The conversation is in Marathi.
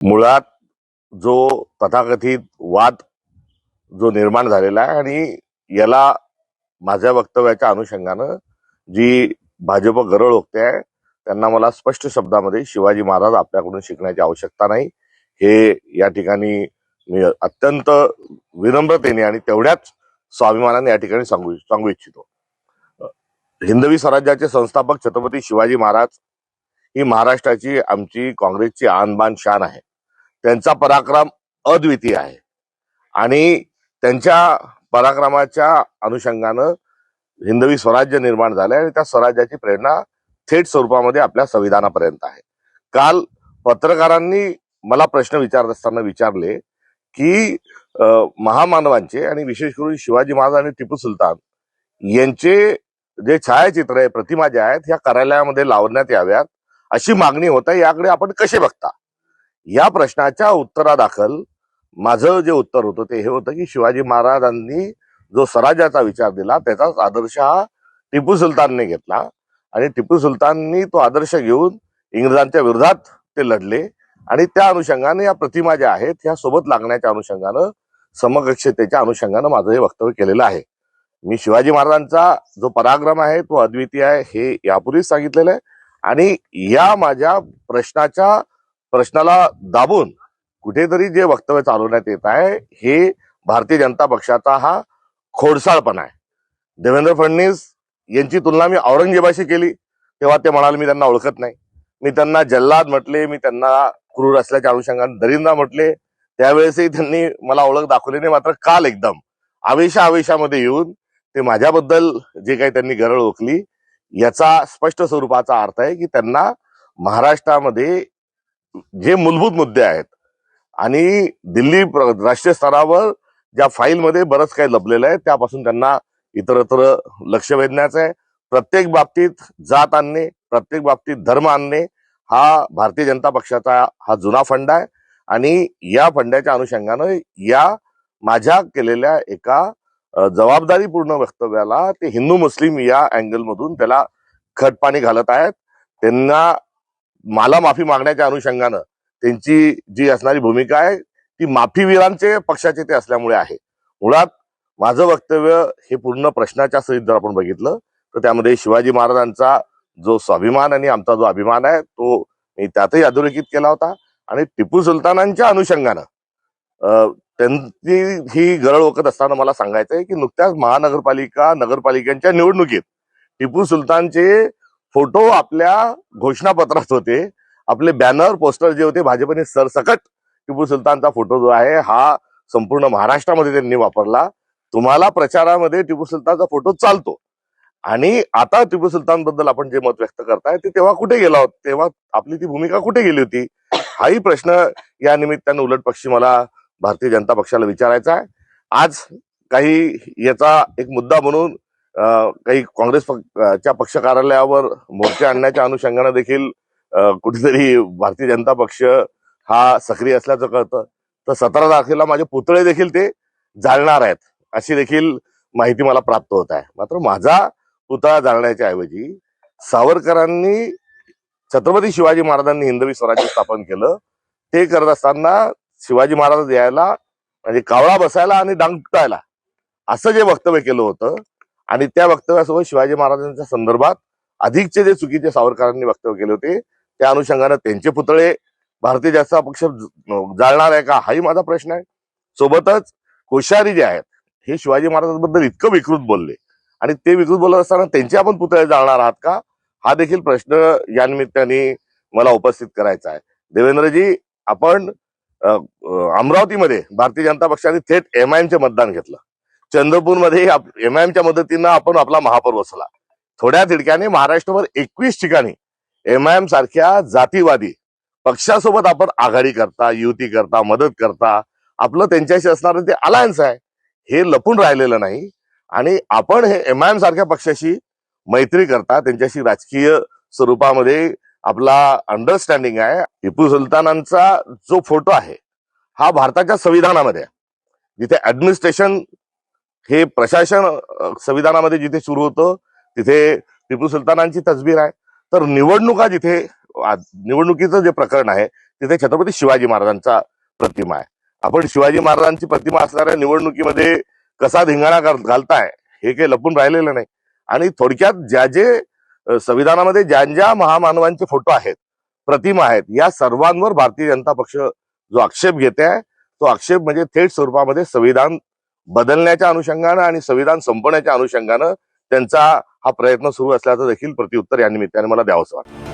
मुळात जो तथाकथित वाद जो निर्माण झालेला आहे आणि याला माझ्या वक्तव्याच्या अनुषंगानं जी भाजप गरळ ओकते आहे त्यांना मला स्पष्ट शब्दामध्ये शिवाजी महाराज आपल्याकडून शिकण्याची आवश्यकता नाही हे या ठिकाणी मी अत्यंत विनम्रतेने आणि तेवढ्याच स्वाभिमानाने या ठिकाणी सांगू इच्छितो. हिंदवी स्वराज्याचे संस्थापक छत्रपती शिवाजी महाराज ही महाराष्ट्राची आमची काँग्रेसची आणबाण शान आहे. त्यांचा पराक्रम अद्वितीय आहे आणि त्यांच्या पराक्रमाच्या अनुषंगानं हिंदवी स्वराज्य निर्माण झालंय आणि त्या स्वराज्याची प्रेरणा थेट स्वरूपामध्ये आपल्या संविधानापर्यंत आहे. काल पत्रकारांनी मला प्रश्न विचारत असताना विचारले की महामानवांचे आणि विशेष करून शिवाजी महाराज आणि टिपू सुलतान यांचे जे छायाचित्र आहे, प्रतिमा ज्या आहेत ह्या कार्यालयामध्ये लावण्यात याव्यात अशी मागणी होत आहे. याकडे आपण कसे बघता? या प्रश्नाच्या उत्तरादाखल माझं जे उत्तर होतं ते हे होतं की शिवाजी महाराजांनी जो स्वराज्याचा विचार दिला त्याचाच आदर्श हा टिपू सुलतानने घेतला आणि टिपू सुलताननी तो आदर्श घेऊन इंग्रजांच्या विरोधात ते लढले आणि त्या अनुषंगाने या प्रतिमा ज्या आहेत ह्या सोबत लागण्याच्या अनुषंगानं समकक्षतेच्या अनुषंगानं माझं हे वक्तव्य केलेलं आहे. मी शिवाजी महाराजांचा जो पराक्रम आहे तो अद्वितीय आहे हे यापूर्वीच सांगितलेलं आहे आणि या माझ्या प्रश्नाला दाबून कुठेतरी जे वक्तव्य चालवण्यात येत आहे हे भारतीय जनता पक्षाचा हा खोडसाळपणा आहे. देवेंद्र फडणवीस यांची तुलना मी औरंगजेबाशी केली तेव्हा ते म्हणाले मी त्यांना ओळखत नाही. मी त्यांना जल्लाद म्हटले, मी त्यांना क्रूर असल्याच्या अनुषंगाने दरिंदा म्हटले, त्यावेळेसही त्यांनी मला ओळख दाखवली नाही. मात्र काल एकदम आवेशामध्ये येऊन ते माझ्याबद्दल जे काही त्यांनी गरळ ओकली याचा स्पष्ट स्वरूपाचा अर्थ आहे की त्यांना महाराष्ट्रामध्ये जे मूलभूत मुद्दे आहेत आणि दिल्ली राष्ट्रीय स्तरावर ज्या फाईलमध्ये बरंच काही लपलेलं आहे त्यापासून त्यांना इतरत्र लक्ष वेधण्याचं आहे. प्रत्येक बाबतीत जात आणणे, प्रत्येक बाबतीत धर्म आणणे हा भारतीय जनता पक्षाचा हा जुना फंडा आहे आणि या फंड्याच्या अनुषंगानं या माझ्या केलेल्या एका जबाबदारीपूर्ण वक्तव्याला ते हिंदू मुस्लिम या अँगलमधून त्याला खतपाणी घालत आहेत. त्यांना मला माफी मागण्याच्या अनुषंगानं त्यांची जी असणारी भूमिका आहे ती माफीवीरांचे पक्षाचे ते असल्यामुळे आहे. मुळात माझं वक्तव्य हे पूर्ण प्रश्नाच्या सहित जर आपण बघितलं तर त्यामध्ये शिवाजी महाराजांचा जो स्वाभिमान आणि आमचा जो अभिमान आहे तो मी त्यातही अधोरेखित केला होता आणि टिपू सुलतानांच्या अनुषंगानं त्यांची ही गरळ ओकत असताना मला सांगायचं आहे की नुकत्याच नगरपालिकांच्या निवडणुकीत टिपू सुलतानचे फोटो आपल्या घोषणापत्रात होते. आपले बॅनर पोस्टर जे होते भाजपने सरसकट टिपू सुलतानचा फोटो जो आहे हा संपूर्ण महाराष्ट्रामध्ये त्यांनी वापरला. तुम्हाला प्रचारामध्ये टिपू सुलतानचा फोटो चालतो आणि आता टिपू सुलतान बद्दल आपण जे मत व्यक्त करताय ते तेव्हा कुठे गेला होता, तेव्हा आपली ती भूमिका कुठे गेली होती हाही प्रश्न या निमित्ताने उलट पक्षी मला भारतीय जनता पक्षाला विचारायचा आहे. आज काही याचा एक मुद्दा म्हणून काही काँग्रेसच्या पक्ष कार्यालयावर मोर्चे आणण्याच्या अनुषंगाने देखील कुठेतरी भारतीय जनता पक्ष हा सक्रिय असल्याचं कळतं. तर 17 तारखेला माझे पुतळे देखील ते जाळणार आहेत अशी देखील माहिती मला प्राप्त होत आहे. मात्र माझा पुतळा जाळण्याच्या ऐवजी सावरकरांनी छत्रपती शिवाजी महाराजांनी हिंदवी स्वराज्य स्थापन केलं ते करत असताना शिवाजी महाराज यायला म्हणजे कावळा बसायला आणि डांग तुटायला असं जे वक्तव्य केलं होतं आणि त्या वक्तव्यासोबत शिवाजी महाराजांच्या संदर्भात अधिकचे जे चुकीचे सावरकरांनी वक्तव्य केले होते त्या अनुषंगाने त्यांचे पुतळे भारतीय जनता पक्ष जाळणार आहे का हाही माझा प्रश्न आहे. सोबतच कोश्यारी जे आहेत हे शिवाजी महाराजांबद्दल इतकं विकृत बोलले आणि ते विकृत बोलत असताना त्यांचे आपण पुतळे जाळणार आहात का हा देखील प्रश्न या निमित्ताने मला उपस्थित करायचा आहे. देवेंद्रजी, आपण अमरावतीमध्ये भारतीय जनता पक्षाने थेट एमआयएमचे मतदान घेतलं. चंद्रपूरमध्ये एमआयएमच्या मदतीनं आपण आपला महापौर बसवला. थोड्या तिडक्याने महाराष्ट्रभर 21 ठिकाणी एमआयएम सारख्या जातीवादी पक्षासोबत आपण आघाडी करता, युती करता, मदत करता. आपलं त्यांच्याशी असणारं ते अलायन्स आहे हे लपून राहिलेलं नाही आणि आपण हे एमआयएम सारख्या पक्षाशी मैत्री करता, त्यांच्याशी राजकीय स्वरूपामध्ये आपला अंडरस्टँडिंग आहे. टिपू सुलतानांचा जो फोटो आहे हा भारताच्या संविधानामध्ये जिथे ऍडमिनिस्ट्रेशन हे प्रशासन संविधानामध्ये जिथे सुरू होतं तिथे टिपू सुलतानांची तसबीर आहे. तर निवडणुकीचं जे प्रकरण आहे तिथे छत्रपती शिवाजी महाराजांचा प्रतिमा आहे. आपण शिवाजी महाराजांची प्रतिमा असणाऱ्या निवडणुकीमध्ये कसा धिंगाणा घालताय हे काही लपून राहिलेलं नाही. आणि थोडक्यात ज्या जे संविधानामध्ये ज्या ज्या महामानवांचे फोटो आहेत, प्रतिमा आहेत, या सर्वांवर भारतीय जनता पक्ष जो आक्षेप घेते आहे तो आक्षेप म्हणजे थेट स्वरूपामध्ये संविधान बदलण्याच्या अनुषंगानं आणि संविधान संपवण्याच्या अनुषंगानं त्यांचा हा प्रयत्न सुरू असल्याचं देखील प्रत्युत्तर या निमित्ताने मला द्यावंसं वाटतं.